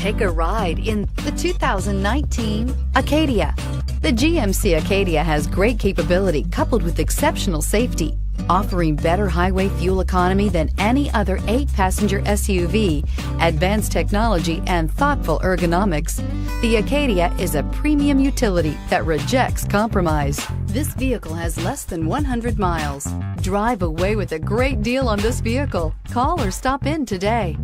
Take a ride in the 2019 Acadia. The GMC Acadia has great capability coupled with exceptional safety, offering better highway fuel economy than any other 8-passenger SUV, advanced technology, and thoughtful ergonomics. The Acadia is a premium utility that rejects compromise. This vehicle has less than 100 miles. Drive away with a great deal on this vehicle. Call or stop in today.